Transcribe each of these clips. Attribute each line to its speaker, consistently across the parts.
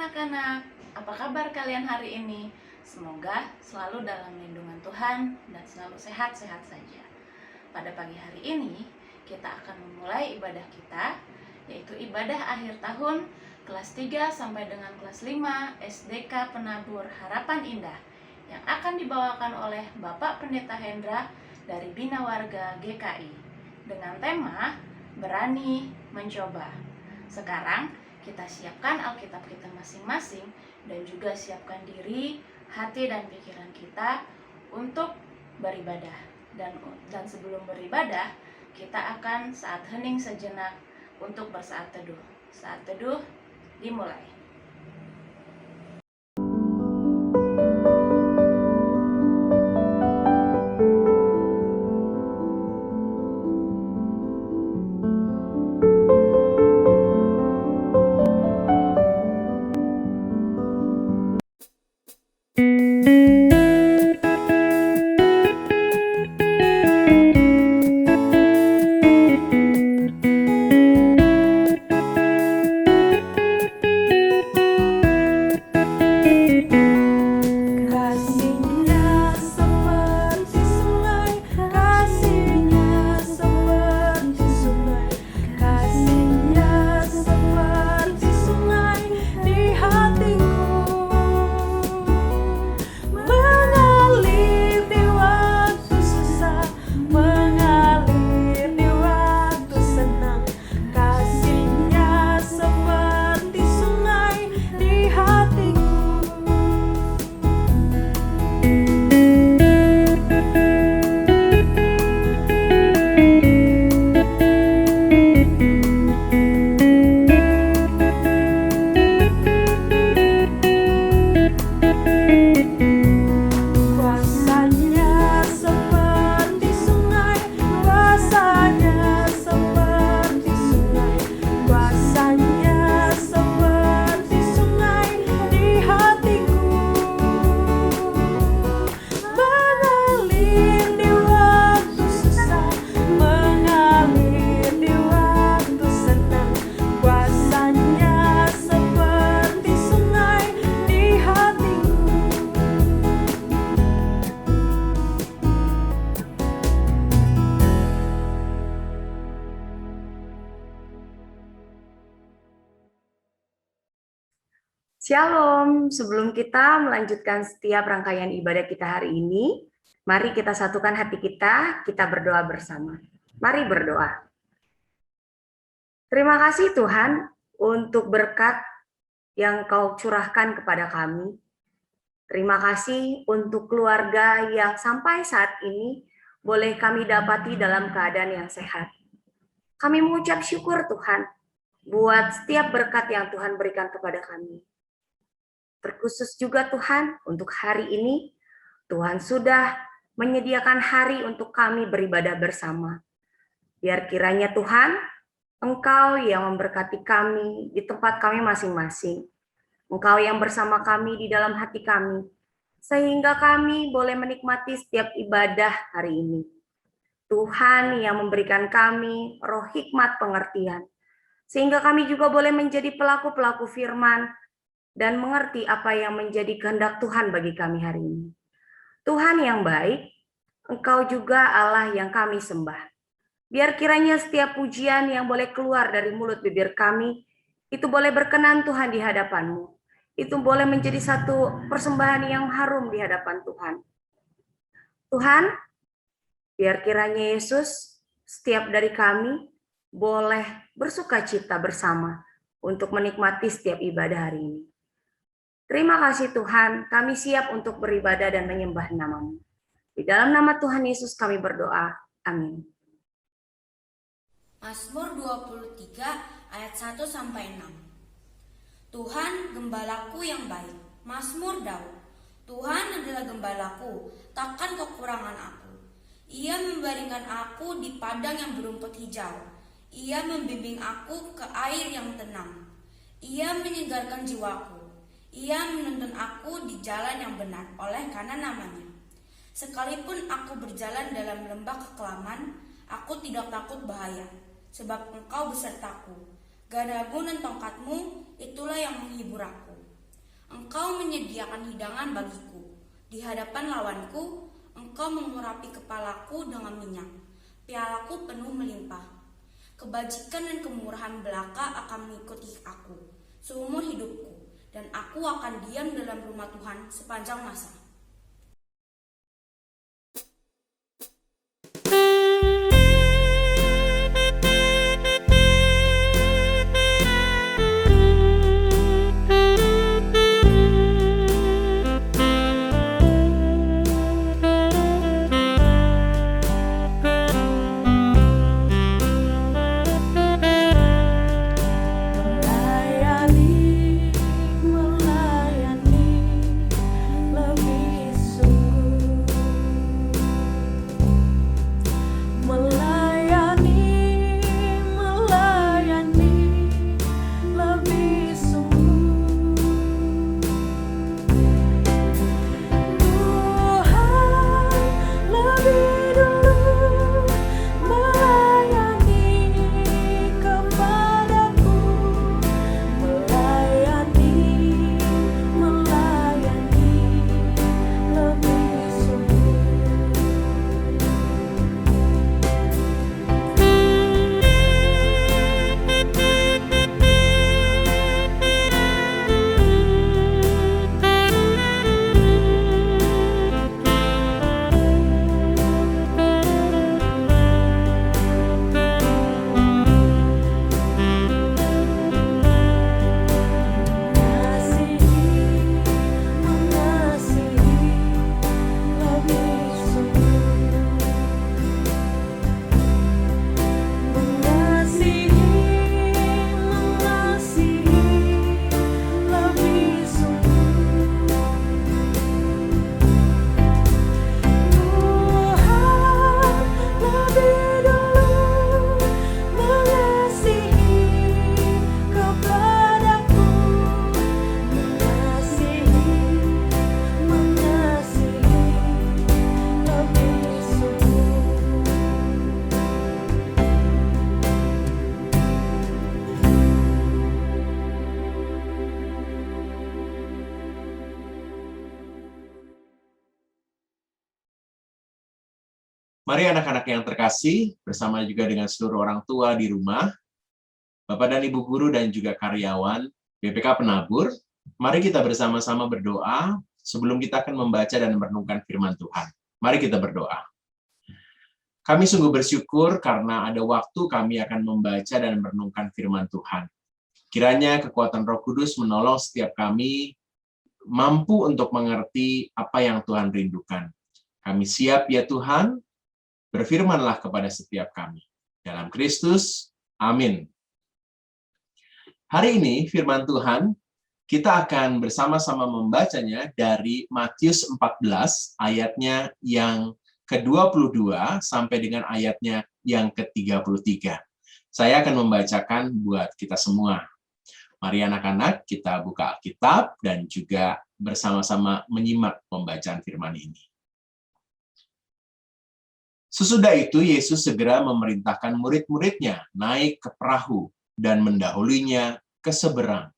Speaker 1: anak-anak, apa kabar kalian hari ini? Semoga selalu dalam lindungan Tuhan dan selalu sehat-sehat saja. Pada pagi hari ini, kita akan memulai ibadah kita, yaitu ibadah akhir tahun kelas 3 sampai dengan kelas 5 SDK Penabur Harapan Indah yang akan dibawakan oleh Bapak Pendeta Hendra dari Bina Warga GKI dengan tema Berani Mencoba. Sekarang kita siapkan Alkitab kita masing-masing dan juga siapkan diri, hati dan pikiran kita untuk beribadah. Dan sebelum beribadah, kita akan saat hening sejenak untuk bersaat teduh. Saat teduh dimulai.
Speaker 2: Shalom, sebelum kita melanjutkan setiap rangkaian ibadah kita hari ini, mari kita satukan hati kita berdoa bersama. Mari berdoa. Terima kasih Tuhan untuk berkat yang Kau curahkan kepada kami. Terima kasih untuk keluarga yang sampai saat ini boleh kami dapati dalam keadaan yang sehat. Kami mengucap syukur Tuhan buat setiap berkat yang Tuhan berikan kepada kami. Terkhusus juga Tuhan, untuk hari ini, Tuhan sudah menyediakan hari untuk kami beribadah bersama. Biar kiranya Tuhan, Engkau yang memberkati kami di tempat kami masing-masing. Engkau yang bersama kami di dalam hati kami, sehingga kami boleh menikmati setiap ibadah hari ini. Tuhan yang memberikan kami roh hikmat pengertian, sehingga kami juga boleh menjadi pelaku-pelaku firman, dan mengerti apa yang menjadi kehendak Tuhan bagi kami hari ini. Tuhan yang baik, Engkau juga Allah yang kami sembah. Biar kiranya setiap pujian yang boleh keluar dari mulut bibir kami, itu boleh berkenan Tuhan di hadapan-Mu. Itu boleh menjadi satu persembahan yang harum di hadapan Tuhan. Tuhan, biar kiranya Yesus, setiap dari kami, boleh bersuka cita bersama untuk menikmati setiap ibadah hari ini. Terima kasih Tuhan, kami siap untuk beribadah dan menyembah nama-Mu. Di dalam nama Tuhan Yesus kami berdoa. Amin.
Speaker 3: Mazmur 23 ayat 1-6. Tuhan gembalaku yang baik. Mazmur Daud. Tuhan adalah gembalaku, takkan kekurangan aku. Ia membaringkan aku di padang yang berumput hijau. Ia membimbing aku ke air yang tenang. Ia menyegarkan jiwaku. Ia menuntun aku di jalan yang benar oleh karena namanya. Sekalipun aku berjalan dalam lembah kekelaman, aku tidak takut bahaya, sebab Engkau besertaku. Gadamu dan tongkatmu, itulah yang menghibur aku. engkau menyediakan hidangan bagiku. Di hadapan lawanku, engkau mengurapi kepalaku dengan minyak. Pialaku penuh melimpah. Kebajikan dan kemurahan belaka akan mengikuti aku seumur hidupku, dan aku akan diam dalam rumah Tuhan sepanjang masa.
Speaker 4: Mari anak-anak yang terkasih, bersama juga dengan seluruh orang tua di rumah, Bapak dan Ibu guru dan juga karyawan BPK Penabur, mari kita bersama-sama berdoa sebelum kita akan membaca dan merenungkan firman Tuhan. Mari kita berdoa. Kami sungguh bersyukur karena ada waktu kami akan membaca dan merenungkan firman Tuhan. Kiranya kekuatan Roh Kudus menolong setiap kami mampu untuk mengerti apa yang Tuhan rindukan. Kami siap ya Tuhan, berfirmanlah kepada setiap kami. Dalam Kristus, amin. Hari ini firman Tuhan, kita akan bersama-sama membacanya dari Matius 14, ayatnya yang ke-22 sampai dengan ayatnya yang ke-33. Saya akan membacakan buat kita semua. Mari anak-anak, kita buka Alkitab dan juga bersama-sama menyimak pembacaan firman ini. Sesudah itu, Yesus segera memerintahkan murid-muridnya naik ke perahu dan mendahulunya ke seberang.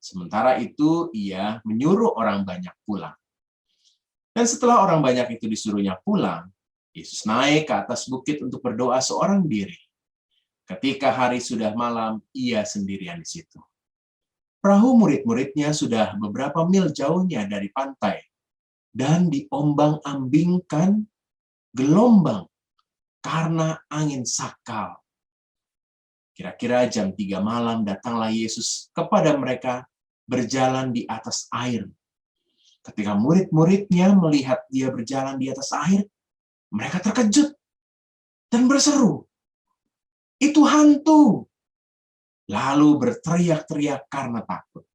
Speaker 4: Sementara itu, ia menyuruh orang banyak pulang. Dan setelah orang banyak itu disuruhnya pulang, Yesus naik ke atas bukit untuk berdoa seorang diri. Ketika hari sudah malam, ia sendirian di situ. Perahu murid-muridnya sudah beberapa mil jauhnya dari pantai, dan diombang-ambingkan gelombang karena angin sakal. Kira-kira jam 3 malam datanglah Yesus kepada mereka berjalan di atas air. Ketika murid-muridnya melihat dia berjalan di atas air, mereka terkejut dan berseru, "Itu hantu!" Lalu berteriak-teriak karena takut.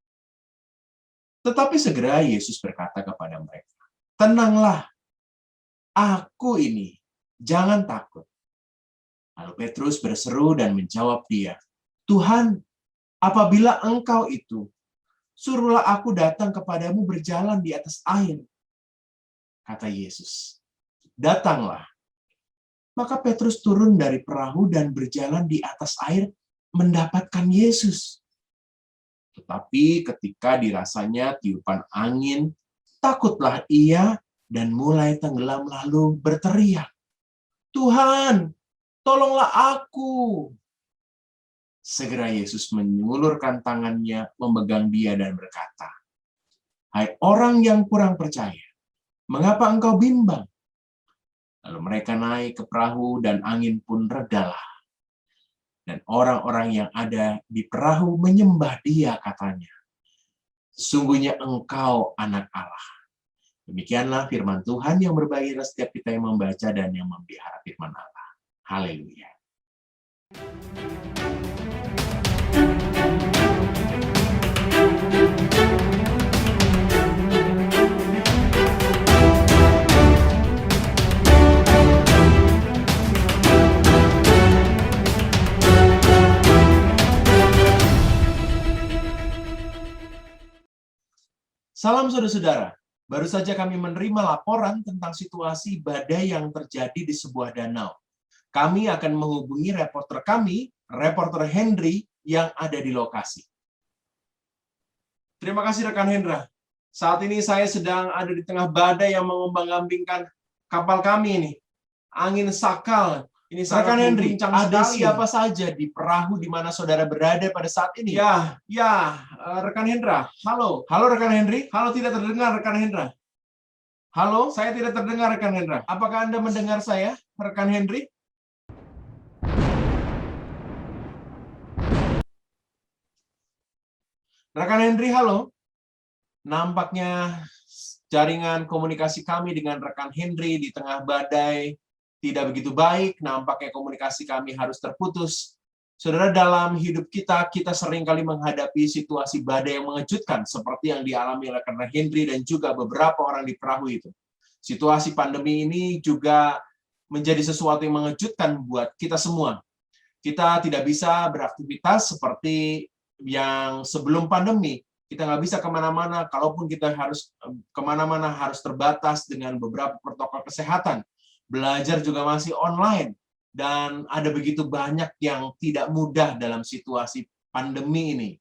Speaker 4: Tetapi segera Yesus berkata kepada mereka, "Tenanglah, Aku ini, jangan takut." Lalu Petrus berseru dan menjawab dia, "Tuhan, apabila Engkau itu, suruhlah aku datang kepadamu berjalan di atas air." Kata Yesus, "Datanglah." Maka Petrus turun dari perahu dan berjalan di atas air mendapatkan Yesus. Tetapi ketika dirasanya tiupan angin, takutlah ia dan mulai tenggelam lalu berteriak, "Tuhan, tolonglah aku!" Segera Yesus mengulurkan tangannya, memegang dia dan berkata, "Hai orang yang kurang percaya, mengapa engkau bimbang?" Lalu mereka naik ke perahu dan angin pun redalah. Dan orang-orang yang ada di perahu menyembah dia, katanya, "Sesungguhnya engkau anak Allah." Demikianlah firman Tuhan yang berbahagia setiap kita yang membaca dan yang memelihara firman Allah. Haleluya. Salam saudara-saudara, baru saja kami menerima laporan tentang situasi badai yang terjadi di sebuah danau. Kami akan menghubungi reporter kami, reporter Henry, yang ada di lokasi. Terima kasih rekan Hendra. Saat ini saya sedang ada di tengah badai yang mengombang-ambingkan kapal kami ini. Angin sakal. Ini rekan Henry, ada siapa saja di perahu di mana saudara berada pada saat ini? Rekan Hendra. Halo rekan Henry. Halo, tidak terdengar rekan Hendra. Halo, saya tidak terdengar rekan Hendra. Apakah Anda mendengar saya, rekan Henry? Rekan Henry, halo. Nampaknya jaringan komunikasi kami dengan rekan Henry di tengah badai tidak begitu baik, nampaknya komunikasi kami harus terputus. Saudara, dalam hidup kita seringkali menghadapi situasi badai yang mengejutkan, seperti yang dialami oleh rekan Henry dan juga beberapa orang di perahu itu. Situasi pandemi ini juga menjadi sesuatu yang mengejutkan buat kita semua. Kita tidak bisa beraktivitas seperti yang sebelum pandemi. Kita nggak bisa kemana-mana, kalaupun kita harus kemana-mana harus terbatas dengan beberapa protokol kesehatan. Belajar juga masih online, dan ada begitu banyak yang tidak mudah dalam situasi pandemi ini.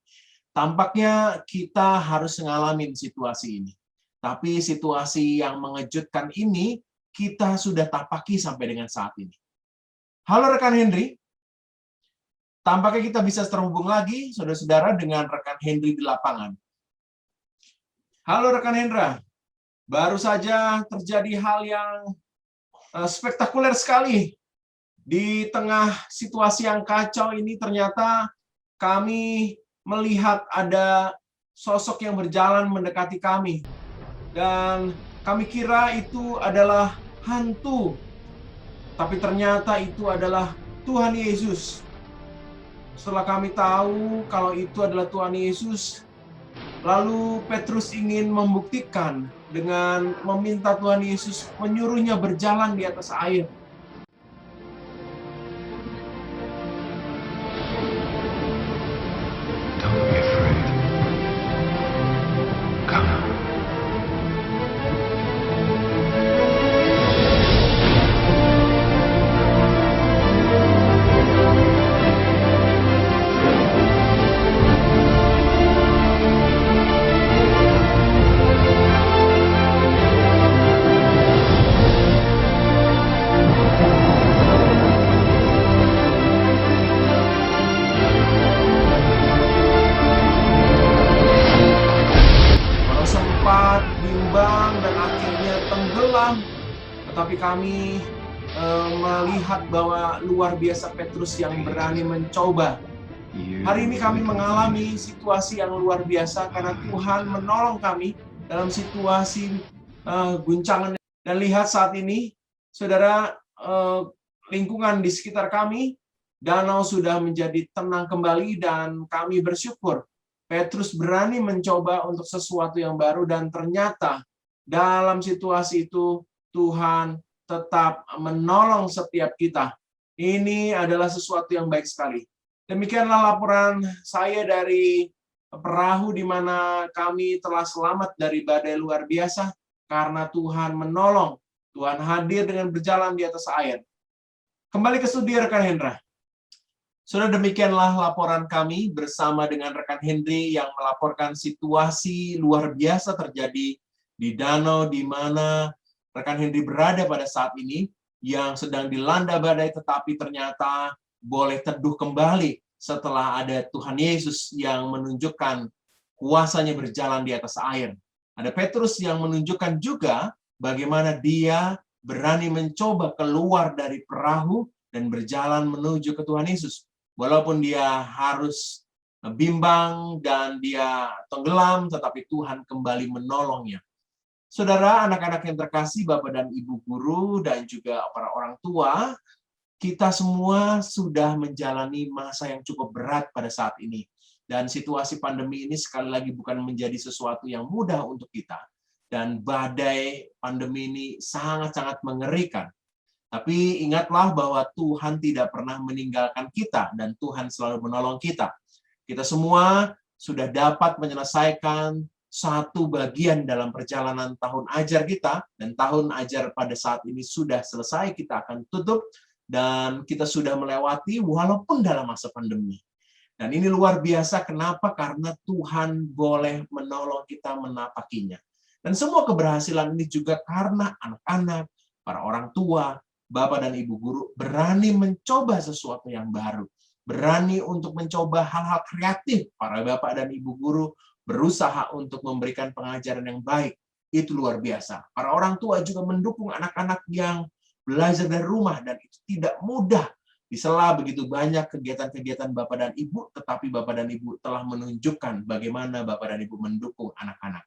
Speaker 4: Tampaknya kita harus mengalami situasi ini. Tapi situasi yang mengejutkan ini kita sudah tapaki sampai dengan saat ini. Halo rekan Henry. Tampaknya kita bisa terhubung lagi, saudara-saudara, dengan rekan Henry di lapangan. Halo rekan Hendra. Baru saja terjadi hal yang spektakuler sekali. Di tengah situasi yang kacau ini ternyata kami melihat ada sosok yang berjalan mendekati kami. Dan kami kira itu adalah hantu. Tapi ternyata itu adalah Tuhan Yesus. Setelah kami tahu kalau itu adalah Tuhan Yesus, lalu Petrus ingin membuktikan dengan meminta Tuhan Yesus menyuruhnya berjalan di atas air.
Speaker 5: Don't be afraid. Come.
Speaker 4: Tetapi kami melihat bahwa luar biasa Petrus yang berani mencoba. Hari ini kami mengalami situasi yang luar biasa karena Tuhan menolong kami dalam situasi guncangan. Dan lihat saat ini, saudara, lingkungan di sekitar kami, danau sudah menjadi tenang kembali dan kami bersyukur. Petrus berani mencoba untuk sesuatu yang baru dan ternyata dalam situasi itu Tuhan tetap menolong setiap kita. Ini adalah sesuatu yang baik sekali. Demikianlah laporan saya dari perahu di mana kami telah selamat dari badai luar biasa karena Tuhan menolong. Tuhan hadir dengan berjalan di atas air. Kembali ke studi rekan Hendra. Saudara, demikianlah laporan kami bersama dengan rekan Henry yang melaporkan situasi luar biasa terjadi di danau di mana rekan Henry berada pada saat ini, yang sedang dilanda badai tetapi ternyata boleh teduh kembali setelah ada Tuhan Yesus yang menunjukkan kuasanya berjalan di atas air. Ada Petrus yang menunjukkan juga bagaimana dia berani mencoba keluar dari perahu dan berjalan menuju ke Tuhan Yesus. Walaupun dia harus bimbang dan dia tenggelam, tetapi Tuhan kembali menolongnya. Saudara, anak-anak yang terkasih, Bapak dan Ibu guru, dan juga para orang tua, kita semua sudah menjalani masa yang cukup berat pada saat ini. Dan situasi pandemi ini sekali lagi bukan menjadi sesuatu yang mudah untuk kita. Dan badai pandemi ini sangat-sangat mengerikan. Tapi ingatlah bahwa Tuhan tidak pernah meninggalkan kita dan Tuhan selalu menolong kita. Kita semua sudah dapat menyelesaikan satu bagian dalam perjalanan tahun ajar kita, dan tahun ajar pada saat ini sudah selesai, kita akan tutup, dan kita sudah melewati walaupun dalam masa pandemi. Dan ini luar biasa, kenapa? Karena Tuhan boleh menolong kita menapakinya. Dan semua keberhasilan ini juga karena anak-anak, para orang tua, Bapak dan Ibu guru berani mencoba sesuatu yang baru. Berani untuk mencoba hal-hal kreatif. Para Bapak dan Ibu guru berusaha untuk memberikan pengajaran yang baik. Itu luar biasa. Para orang tua juga mendukung anak-anak yang belajar dari rumah, dan itu tidak mudah. Di sela begitu banyak kegiatan-kegiatan Bapak dan Ibu, tetapi Bapak dan Ibu telah menunjukkan bagaimana Bapak dan Ibu mendukung anak-anak.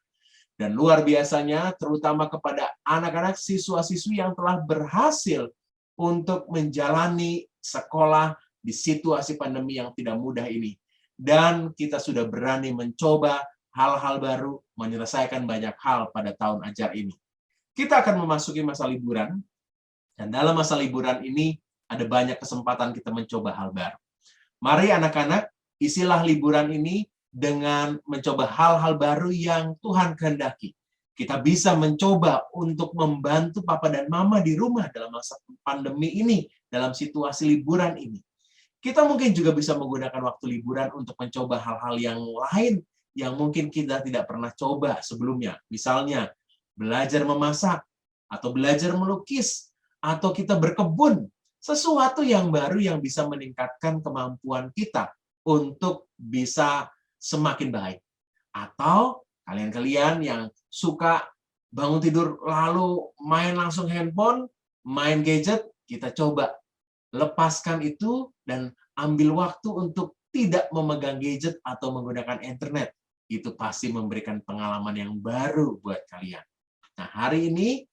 Speaker 4: Dan luar biasanya, terutama kepada anak-anak siswa-siswi yang telah berhasil untuk menjalani sekolah di situasi pandemi yang tidak mudah ini. Dan kita sudah berani mencoba hal-hal baru, menyelesaikan banyak hal pada tahun ajar ini. Kita akan memasuki masa liburan, dan dalam masa liburan ini ada banyak kesempatan kita mencoba hal baru. Mari anak-anak, isilah liburan ini dengan mencoba hal-hal baru yang Tuhan kehendaki. Kita bisa mencoba untuk membantu Papa dan Mama di rumah dalam masa pandemi ini, dalam situasi liburan ini. Kita mungkin juga bisa menggunakan waktu liburan untuk mencoba hal-hal yang lain yang mungkin kita tidak pernah coba sebelumnya. Misalnya, belajar memasak, atau belajar melukis, atau kita berkebun. Sesuatu yang baru yang bisa meningkatkan kemampuan kita untuk bisa semakin baik. Atau kalian-kalian yang suka bangun tidur lalu main langsung handphone, main gadget, kita coba lepaskan itu dan ambil waktu untuk tidak memegang gadget atau menggunakan internet. Itu pasti memberikan pengalaman yang baru buat kalian. Nah, hari ini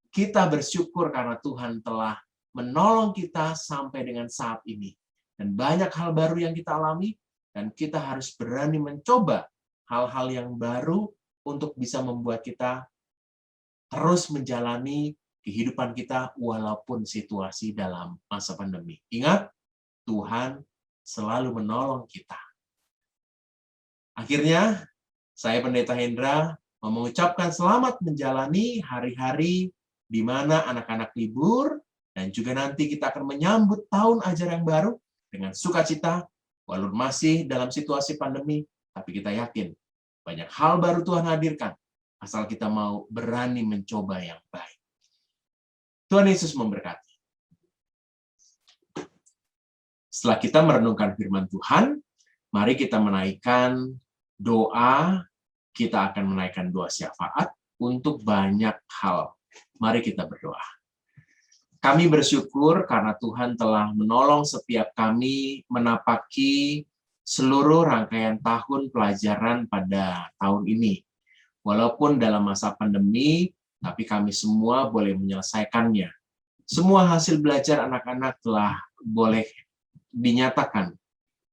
Speaker 4: kita bersyukur karena Tuhan telah menolong kita sampai dengan saat ini. Dan banyak hal baru yang kita alami, dan kita harus berani mencoba hal-hal yang baru untuk bisa membuat kita terus menjalani kehidupan kita walaupun situasi dalam masa pandemi. Ingat, Tuhan selalu menolong kita. Akhirnya, saya Pendeta Hendra mau mengucapkan selamat menjalani hari-hari di mana anak-anak libur, dan juga nanti kita akan menyambut tahun ajar yang baru dengan sukacita, walaupun masih dalam situasi pandemi, tapi kita yakin banyak hal baru Tuhan hadirkan, asal kita mau berani mencoba yang baik. Tuhan Yesus memberkati. Setelah kita merenungkan firman Tuhan, mari kita menaikkan doa, kita akan menaikkan doa syafaat untuk banyak hal. Mari kita berdoa. Kami bersyukur karena Tuhan telah menolong setiap kami menapaki seluruh rangkaian tahun pelajaran pada tahun ini. Walaupun dalam masa pandemi, tapi kami semua boleh menyelesaikannya. Semua hasil belajar anak-anak telah boleh dinyatakan.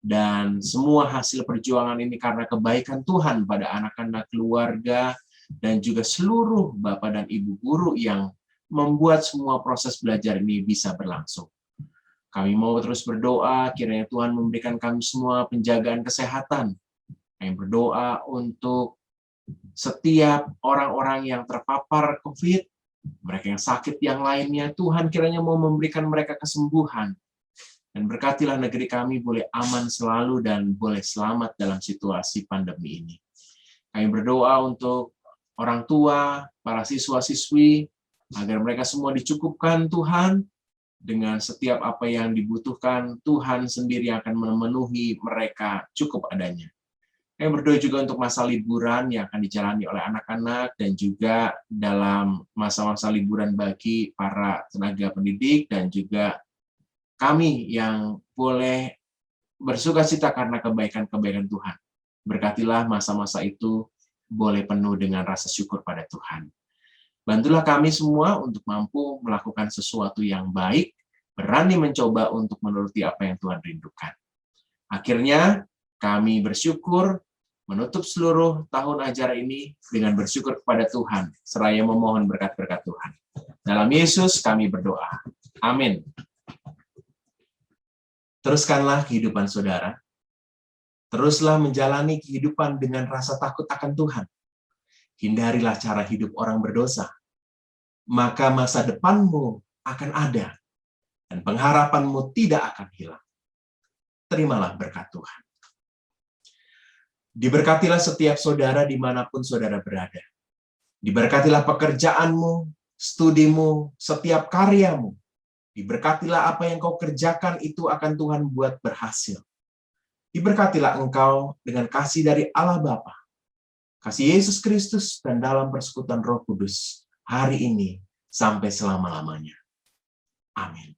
Speaker 4: Dan semua hasil perjuangan ini karena kebaikan Tuhan pada anak-anak keluarga dan juga seluruh Bapak dan Ibu guru yang membuat semua proses belajar ini bisa berlangsung. Kami mau terus berdoa, kiranya Tuhan memberikan kami semua penjagaan kesehatan. Kami berdoa untuk setiap orang-orang yang terpapar COVID, mereka yang sakit yang lainnya, Tuhan kiranya mau memberikan mereka kesembuhan. Dan berkatilah negeri kami boleh aman selalu dan boleh selamat dalam situasi pandemi ini. Kami berdoa untuk orang tua, para siswa-siswi, agar mereka semua dicukupkan Tuhan dengan setiap apa yang dibutuhkan. Tuhan sendiri akan memenuhi mereka cukup adanya. Kami berdoa juga untuk masa liburan yang akan dijalani oleh anak-anak dan juga dalam masa-masa liburan bagi para tenaga pendidik dan juga kami yang boleh bersukacita karena kebaikan-kebaikan Tuhan. Berkatilah masa-masa itu boleh penuh dengan rasa syukur pada Tuhan. Bantulah kami semua untuk mampu melakukan sesuatu yang baik, berani mencoba untuk menuruti apa yang Tuhan rindukan. Akhirnya, kami bersyukur menutup seluruh tahun ajaran ini dengan bersyukur kepada Tuhan, seraya memohon berkat-berkat Tuhan. Dalam Yesus kami berdoa. Amin. Teruskanlah kehidupan saudara. Teruslah menjalani kehidupan dengan rasa takut akan Tuhan. Hindarilah cara hidup orang berdosa. Maka masa depanmu akan ada, dan pengharapanmu tidak akan hilang. Terimalah berkat Tuhan. Diberkatilah setiap saudara dimanapun saudara berada. Diberkatilah pekerjaanmu, studimu, setiap karyamu. Diberkatilah apa yang kau kerjakan itu akan Tuhan buat berhasil. Diberkatilah engkau dengan kasih dari Allah Bapa, kasih Yesus Kristus, dan dalam persekutuan Roh Kudus hari ini sampai selama-lamanya. Amin.